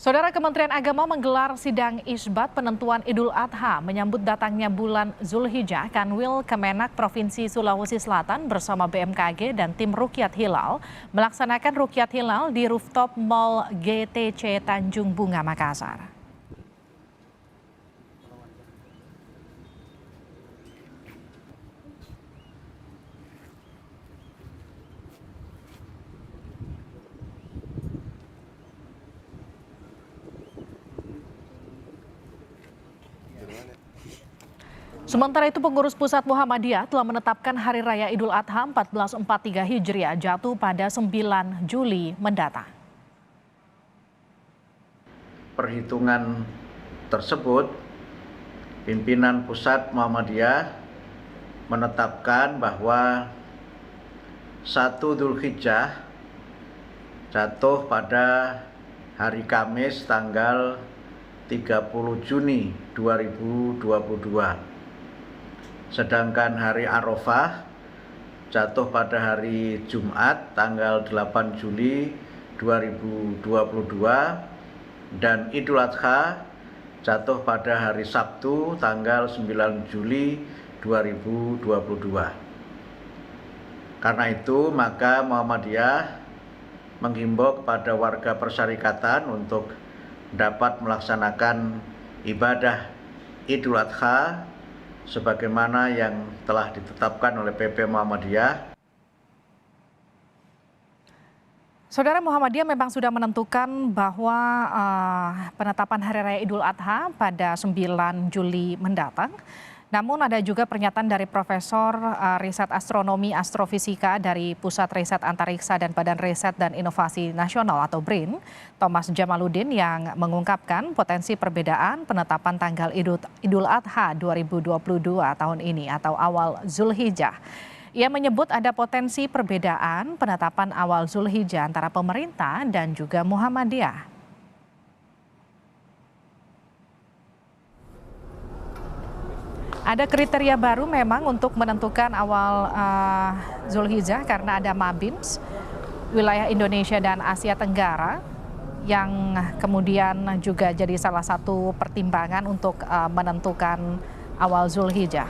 Saudara, Kementerian Agama menggelar sidang isbat penentuan Idul Adha menyambut datangnya bulan Zulhijjah. Kanwil Kemenak Provinsi Sulawesi Selatan bersama BMKG dan tim Ruqyat Hilal melaksanakan Ruqyat Hilal di rooftop Mall GTC Tanjung Bunga, Makassar. Sementara itu, pengurus pusat Muhammadiyah telah menetapkan Hari Raya Idul Adha 1443 Hijriah jatuh pada 9 Juli mendatang. Perhitungan tersebut, pimpinan pusat Muhammadiyah menetapkan bahwa 1 Dzulhijjah jatuh pada hari Kamis tanggal 30 Juni 2022. Sedangkan hari Arafah jatuh pada hari Jumat tanggal 8 Juli 2022 dan Idul Adha jatuh pada hari Sabtu tanggal 9 Juli 2022. Karena itu maka Muhammadiyah menghimbau kepada warga persyarikatan untuk dapat melaksanakan ibadah Idul Adha sebagaimana yang telah ditetapkan oleh PP Muhammadiyah. Saudara, Muhammadiyah memang sudah menentukan bahwa penetapan Hari Raya Idul Adha pada 9 Juli mendatang. Namun ada juga pernyataan dari Profesor Riset Astronomi Astrofisika dari Pusat Riset Antariksa dan Badan Riset dan Inovasi Nasional atau BRIN, Thomas Jamaluddin, yang mengungkapkan potensi perbedaan penetapan tanggal Idul Adha 2022 tahun ini atau awal Zulhijjah. Ia menyebut ada potensi perbedaan penetapan awal Zulhijjah antara pemerintah dan juga Muhammadiyah. Ada kriteria baru memang untuk menentukan awal Zulhijjah karena ada Mabims, wilayah Indonesia dan Asia Tenggara, yang kemudian juga jadi salah satu pertimbangan untuk menentukan awal Zulhijjah.